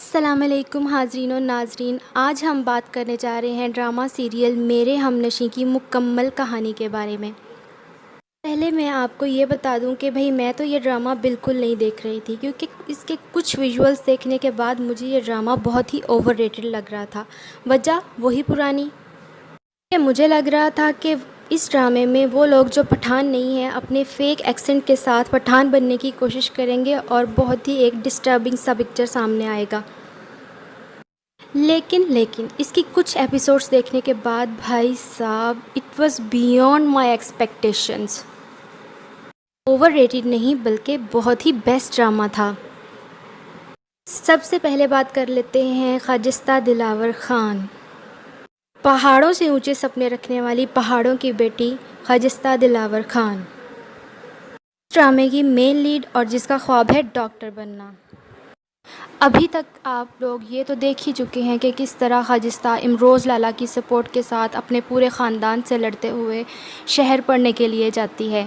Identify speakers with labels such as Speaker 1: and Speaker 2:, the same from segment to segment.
Speaker 1: السلام علیکم حاضرین و ناظرین، آج ہم بات کرنے جا رہے ہیں ڈرامہ سیریل میرے ہمنشیں کی مکمل کہانی کے بارے میں۔ پہلے میں آپ کو یہ بتا دوں کہ میں تو یہ ڈرامہ بالکل نہیں دیکھ رہی تھی، کیونکہ اس کے کچھ ویژولز دیکھنے کے بعد مجھے یہ ڈرامہ بہت ہی اوور ریٹڈ لگ رہا تھا۔ وجہ وہی پرانی کہ مجھے لگ رہا تھا کہ اس ڈرامے میں وہ لوگ جو پٹھان نہیں ہیں اپنے فیک ایکسنٹ کے ساتھ پٹھان بننے کی کوشش کریں گے اور بہت ہی ایک ڈسٹربنگ سا پکچر سامنے آئے گا۔ لیکن اس کی کچھ ایپیسوڈز دیکھنے کے بعد بھائی صاحب it was beyond my expectations. Over rated نہیں بلکہ بہت ہی بیسٹ ڈرامہ تھا۔ سب سے پہلے بات کر لیتے ہیں خاجستہ دلاور خان، پہاڑوں سے اونچے سپنے رکھنے والی پہاڑوں کی بیٹی خاجستہ دلاور خان، اس ڈرامے کی مین لیڈ اور جس کا خواب ہے ڈاکٹر بننا۔ ابھی تک آپ لوگ یہ تو دیکھ ہی چکے ہیں کہ کس طرح خاجستہ امروز لالا کی سپورٹ کے ساتھ اپنے پورے خاندان سے لڑتے ہوئے شہر پڑھنے کے لیے جاتی ہے۔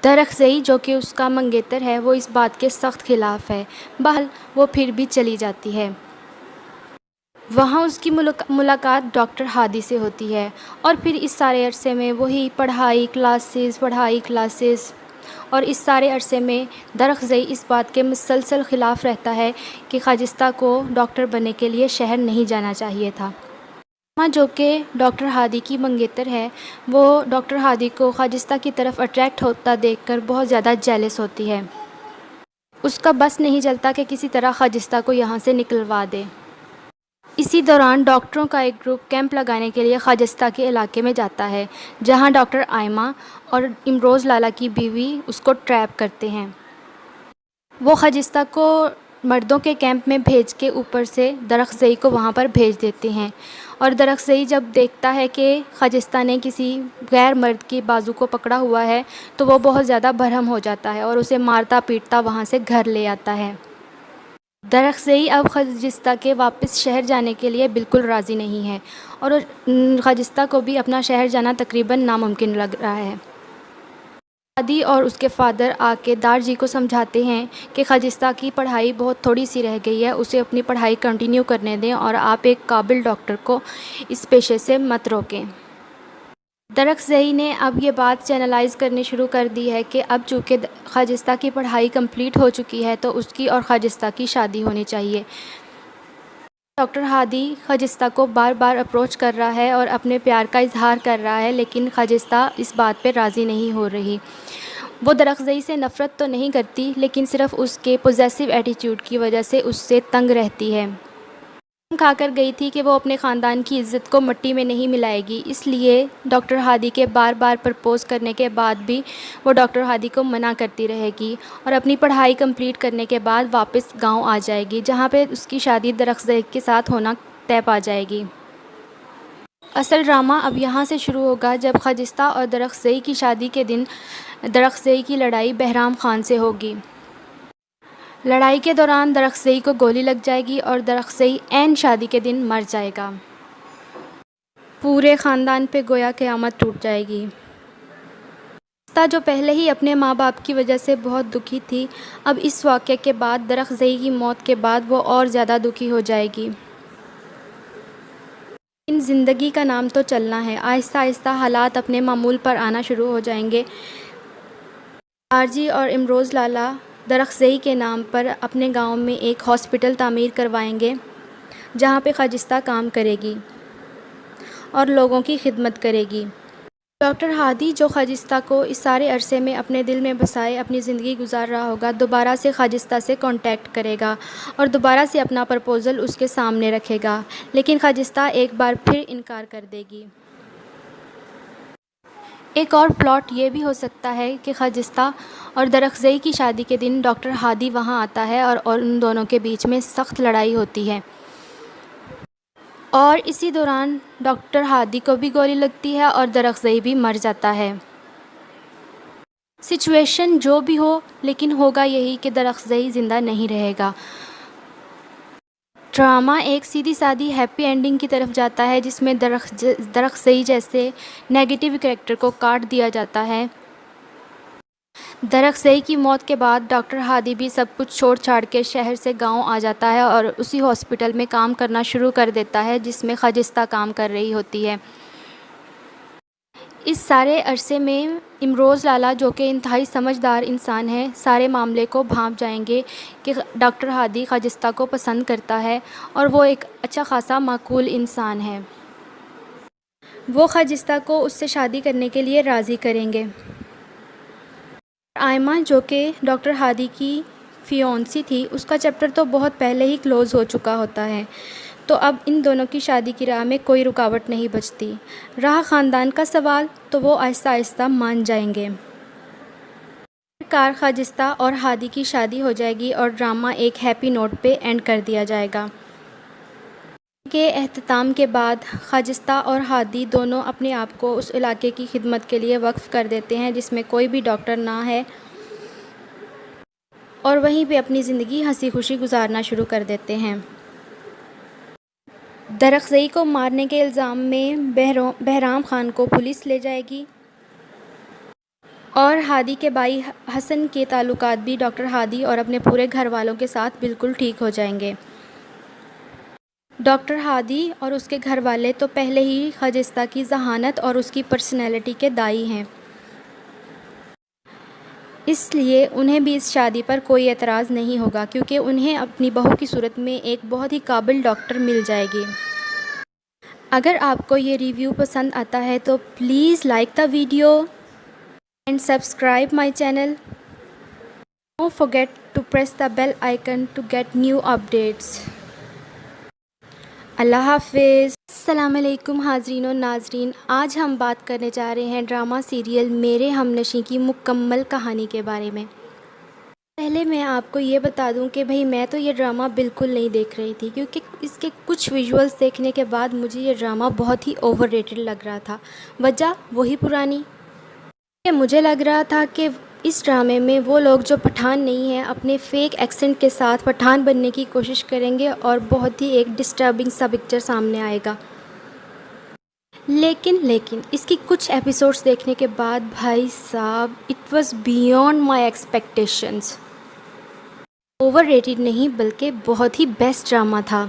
Speaker 1: درخزئی جو کہ اس کا منگیتر ہے وہ اس بات کے سخت خلاف ہے، بہرحال وہ پھر بھی چلی جاتی ہے۔ وہاں اس کی ملاقات ڈاکٹر ہادی سے ہوتی ہے اور پھر اس سارے عرصے میں وہی پڑھائی کلاسز اور اس سارے عرصے میں درخزئی اس بات کے مسلسل خلاف رہتا ہے کہ خاجستہ کو ڈاکٹر بننے کے لیے شہر نہیں جانا چاہیے تھا۔ ماں جو کہ ڈاکٹر ہادی کی منگیتر ہے، وہ ڈاکٹر ہادی کو خاجستہ کی طرف اٹریکٹ ہوتا دیکھ کر بہت زیادہ جیلس ہوتی ہے۔ اس کا بس نہیں چلتا کہ کسی طرح خاجستہ کو یہاں سے نکلوا دے۔ اسی دوران ڈاکٹروں کا ایک گروپ کیمپ لگانے کے لیے خاجستہ کے علاقے میں جاتا ہے، جہاں ڈاکٹر آئمہ اور امروز لالا کی بیوی اس کو ٹریپ کرتے ہیں۔ وہ خاجستہ کو مردوں کے کیمپ میں بھیج کے اوپر سے درخزئی کو وہاں پر بھیج دیتے ہیں، اور درخزئی جب دیکھتا ہے کہ خاجستہ نے کسی غیر مرد کی بازو کو پکڑا ہوا ہے تو وہ بہت زیادہ برہم ہو جاتا ہے اور اسے مارتا پیٹتا وہاں سے گھر لے آتا ہے۔ درخزئی اب خاجستہ کے واپس شہر جانے کے لیے بالکل راضی نہیں ہے اور خاجستہ کو بھی اپنا شہر جانا تقریباً ناممکن لگ رہا ہے۔ ہادی اور اس کے فادر آ کے دار جی کو سمجھاتے ہیں کہ خاجستہ کی پڑھائی بہت تھوڑی سی رہ گئی ہے، اسے اپنی پڑھائی کنٹینیو کرنے دیں اور آپ ایک قابل ڈاکٹر کو اس پیشے سے مت روکیں۔ درخزئی نے اب یہ بات چینلائز کرنی شروع کر دی ہے کہ اب چونکہ خاجستہ کی پڑھائی کمپلیٹ ہو چکی ہے تو اس کی اور خاجستہ کی شادی ہونی چاہیے۔ ڈاکٹر ہادی خاجستہ کو بار بار اپروچ کر رہا ہے اور اپنے پیار کا اظہار کر رہا ہے، لیکن خاجستہ اس بات پہ راضی نہیں ہو رہی۔ وہ درخزئی سے نفرت تو نہیں کرتی، لیکن صرف اس کے پوزیسو ایٹیٹیوڈ کی وجہ سے اس سے تنگ رہتی ہے۔ کھا کر گئی تھی کہ وہ اپنے خاندان کی عزت کو مٹی میں نہیں ملائے گی، اس لیے ڈاکٹر ہادی کے بار بار پرپوز کرنے کے بعد بھی وہ ڈاکٹر ہادی کو منع کرتی رہے گی اور اپنی پڑھائی کمپلیٹ کرنے کے بعد واپس گاؤں آ جائے گی، جہاں پہ اس کی شادی درخزئی کے ساتھ ہونا طے پا جائے گی۔ اصل ڈرامہ اب یہاں سے شروع ہوگا جب خاجستہ اور درخزئی کی شادی کے دن درخزئی کی لڑائی بہرام خان سے ہوگی۔ لڑائی کے دوران درخزئی کو گولی لگ جائے گی اور درخزئی عین شادی کے دن مر جائے گا۔ پورے خاندان پہ گویا قیامت ٹوٹ جائے گی۔ خاجستہ جو پہلے ہی اپنے ماں باپ کی وجہ سے بہت دکھی تھی، اب اس واقعے کے بعد درخزئی کی موت کے بعد وہ اور زیادہ دکھی ہو جائے گی۔ ان زندگی کا نام تو چلنا ہے، آہستہ آہستہ حالات اپنے معمول پر آنا شروع ہو جائیں گے۔ آرجی اور امروز لالا درخزئی کے نام پر اپنے گاؤں میں ایک ہاسپٹل تعمیر کروائیں گے، جہاں پہ خاجستہ کام کرے گی اور لوگوں کی خدمت کرے گی۔ ڈاکٹر ہادی جو خاجستہ کو اس سارے عرصے میں اپنے دل میں بسائے اپنی زندگی گزار رہا ہوگا، دوبارہ سے خاجستہ سے کانٹیکٹ کرے گا اور دوبارہ سے اپنا پرپوزل اس کے سامنے رکھے گا، لیکن خاجستہ ایک بار پھر انکار کر دے گی۔ ایک اور پلاٹ یہ بھی ہو سکتا ہے کہ خاجستہ اور درخزئی کی شادی کے دن ڈاکٹر ہادی وہاں آتا ہے اور ان دونوں کے بیچ میں سخت لڑائی ہوتی ہے، اور اسی دوران ڈاکٹر ہادی کو بھی گولی لگتی ہے اور درخزئی بھی مر جاتا ہے۔ سچویشن جو بھی ہو، لیکن ہوگا یہی کہ درخزئی زندہ نہیں رہے گا۔ ڈرامہ ایک سیدھی سادھی ہیپی اینڈنگ کی طرف جاتا ہے، جس میں درخزئی جیسے نیگیٹو کریکٹر کو کاٹ دیا جاتا ہے درخزئی کی موت کے بعد ڈاکٹر ہادی بھی سب کچھ چھوڑ چھاڑ کے شہر سے گاؤں آ جاتا ہے اور اسی ہاسپٹل میں کام کرنا شروع کر دیتا ہے جس میں خجستہ کام کر رہی ہوتی ہے۔ اس سارے عرصے میں امروز لالہ، جو کہ انتہائی سمجھدار انسان ہے، سارے معاملے کو بھانپ جائیں گے کہ ڈاکٹر ہادی خجستہ کو پسند کرتا ہے اور وہ ایک اچھا خاصا معقول انسان ہے۔ وہ خجستہ کو اس سے شادی کرنے کے لیے راضی کریں گے۔ آئمہ، جو کہ ڈاکٹر ہادی کی فیونسی تھی، اس کا چیپٹر تو بہت پہلے ہی کلوز ہو چکا ہوتا ہے، تو اب ان دونوں کی شادی کی راہ میں کوئی رکاوٹ نہیں بچتی۔ رہا خاندان کا سوال، تو وہ آہستہ آہستہ مان جائیں گے۔ آخرکار خجستہ اور ہادی کی شادی ہو جائے گی اور ڈرامہ ایک ہیپی نوٹ پہ اینڈ کر دیا جائے گا۔ کے اختتام کے بعد خجستہ اور ہادی دونوں اپنے آپ کو اس علاقے کی خدمت کے لیے وقف کر دیتے ہیں جس میں کوئی بھی ڈاکٹر نہ ہے، اور وہیں پہ اپنی زندگی ہنسی خوشی گزارنا شروع کر دیتے ہیں۔ درخزئی کو مارنے کے الزام میں بہرام خان کو پولیس لے جائے گی، اور ہادی کے بھائی حسن کے تعلقات بھی ڈاکٹر ہادی اور اپنے پورے گھر والوں کے ساتھ بالکل ٹھیک ہو جائیں گے۔ ڈاکٹر ہادی اور اس کے گھر والے تو پہلے ہی خجستہ کی ذہانت اور اس کی پرسنالٹی کے دائی ہیں، اس لیے انہیں بھی اس شادی پر کوئی اعتراض نہیں ہوگا، کیونکہ انہیں اپنی بہو کی صورت میں ایک بہت ہی قابل ڈاکٹر مل جائے گی۔ اگر آپ کو یہ ریویو پسند آتا ہے تو please like the video and subscribe my channel. Don't forget to press the bell icon to get new updates۔ اللہ حافظ۔ السلام علیکم حاضرین و ناظرین، آج ہم بات کرنے جا رہے ہیں ڈرامہ سیریل میرے ہمنشیں کی مکمل کہانی کے بارے میں۔ پہلے میں آپ کو یہ بتا دوں کہ میں تو یہ ڈرامہ بالکل نہیں دیکھ رہی تھی، کیونکہ اس کے کچھ ویژولز دیکھنے کے بعد مجھے یہ ڈرامہ بہت ہی اوور ریٹڈ لگ رہا تھا۔ وجہ وہی پرانی، کہ مجھے لگ رہا تھا کہ اس ڈرامے میں وہ لوگ جو پٹھان نہیں ہیں اپنے فیک ایکسنٹ کے ساتھ پٹھان بننے کی کوشش کریں گے اور بہت ہی ایک ڈسٹربنگ سا پکچر سامنے آئے گا۔ لیکن اس کی کچھ ایپیسوڈز دیکھنے کے بعد بھائی صاحب، it was beyond my expectations. Over rated نہیں بلکہ بہت ہی بیسٹ ڈرامہ تھا۔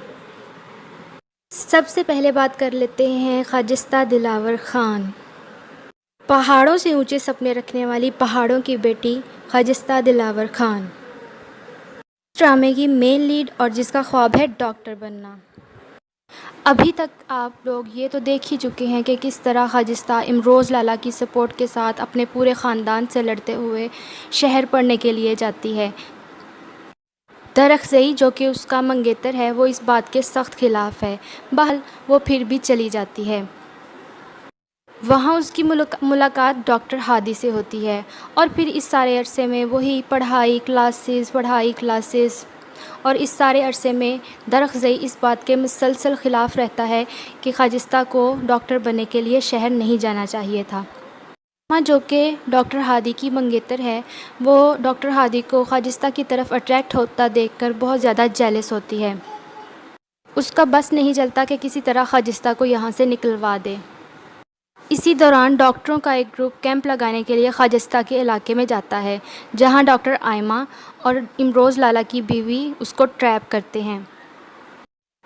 Speaker 1: سب سے پہلے بات کر لیتے ہیں خجستہ دلاور خان، پہاڑوں سے اونچے سپنے رکھنے والی پہاڑوں کی بیٹی خجستہ دلاور خان، اس ڈرامے کی مین لیڈ اور جس کا خواب ہے ڈاکٹر بننا۔ ابھی تک آپ لوگ یہ تو دیکھ ہی چکے ہیں کہ کس طرح خجستہ امروز لالہ کی سپورٹ کے ساتھ اپنے پورے خاندان سے لڑتے ہوئے شہر پڑھنے کے لیے جاتی ہے۔ درخزئی، جو کہ اس کا منگیتر ہے، وہ اس بات کے سخت خلاف ہے، بہرحال وہ پھر بھی چلی جاتی ہے۔ وہاں اس کی ملاقات ڈاکٹر ہادی سے ہوتی ہے، اور پھر اس سارے عرصے میں وہی پڑھائی کلاسز، اور اس سارے عرصے میں درخزئی اس بات کے مسلسل خلاف رہتا ہے کہ خجستہ کو ڈاکٹر بننے کے لیے شہر نہیں جانا چاہیے تھا۔ جو کہ ڈاکٹر ہادی کی منگیتر ہے، وہ ڈاکٹر ہادی کو خجستہ کی طرف اٹریکٹ ہوتا دیکھ کر بہت زیادہ جیلس ہوتی ہے۔ اس کا بس نہیں چلتا کہ کسی طرح خجستہ کو یہاں سے نکلوا دے۔ اسی دوران ڈاکٹروں کا ایک گروپ کیمپ لگانے کے لیے خجستہ کے علاقے میں جاتا ہے، جہاں ڈاکٹر آئمہ اور امروز لالہ کی بیوی اس کو ٹریپ کرتے ہیں۔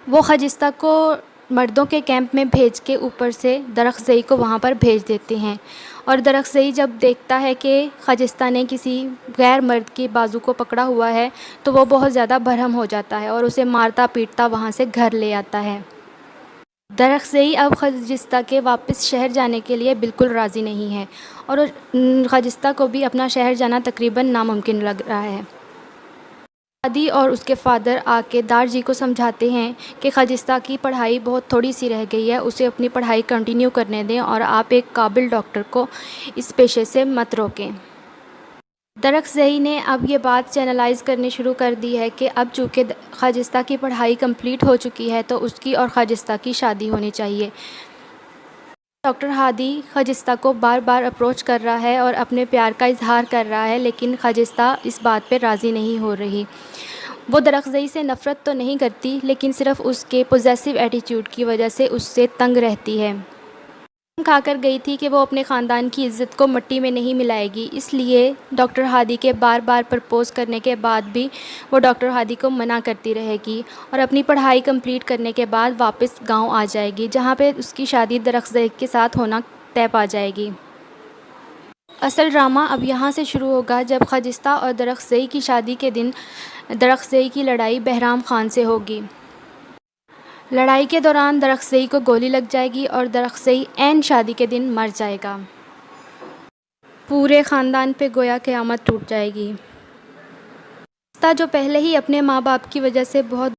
Speaker 1: وہ خجستہ کو مردوں کے کیمپ میں بھیج کے اوپر سے درخزئی کو وہاں پر بھیج دیتے ہیں، اور درخزئی جب دیکھتا ہے کہ خجستہ نے کسی غیر مرد کے بازو کو پکڑا ہوا ہے تو وہ بہت زیادہ برہم ہو جاتا ہے اور اسے مارتا پیٹتا وہاں سے گھر لے آتا ہے۔ درخزئی اب خجستہ کے واپس شہر جانے کے لیے بالکل راضی نہیں ہے، اور خجستہ کو بھی اپنا شہر جانا تقریباً ناممکن لگ رہا ہے۔ ہادی اور اس کے فادر آ کے دار جی کو سمجھاتے ہیں کہ خجستہ کی پڑھائی بہت تھوڑی سی رہ گئی ہے، اسے اپنی پڑھائی کنٹینیو کرنے دیں اور آپ ایک قابل ڈاکٹر کو اس پیشے سے مت روکیں۔ درخزئی نے اب یہ بات چینلائز کرنی شروع کر دی ہے کہ اب چونکہ خجستہ کی پڑھائی کمپلیٹ ہو چکی ہے تو اس کی اور خجستہ کی شادی ہونی چاہیے۔ ڈاکٹر ہادی خجستہ کو بار بار اپروچ کر رہا ہے اور اپنے پیار کا اظہار کر رہا ہے، لیکن خجستہ اس بات پہ راضی نہیں ہو رہی۔ وہ درخزئی سے نفرت تو نہیں کرتی، لیکن صرف اس کے پوزیسو ایٹیٹیوڈ کی وجہ سے اس سے تنگ رہتی ہے۔ کھا کر گئی تھی کہ وہ اپنے خاندان کی عزت کو مٹی میں نہیں ملائے گی، اس لیے ڈاکٹر ہادی کے بار بار پرپوز کرنے کے بعد بھی وہ ڈاکٹر ہادی کو منع کرتی رہے گی اور اپنی پڑھائی کمپلیٹ کرنے کے بعد واپس گاؤں آ جائے گی، جہاں پہ اس کی شادی درخزئی کے ساتھ ہونا طے پا جائے گی۔ اصل ڈرامہ اب یہاں سے شروع ہوگا جب خجستہ اور درخزئی کی شادی کے دن درخزئی کی لڑائی بہرام خان سے ہوگی۔ لڑائی کے دوران درخزئی کو گولی لگ جائے گی اور درخزئی عین شادی کے دن مر جائے گا۔ پورے خاندان پہ گویا قیامت ٹوٹ جائے گی۔ خجستہ جو پہلے ہی اپنے ماں باپ کی وجہ سے بہت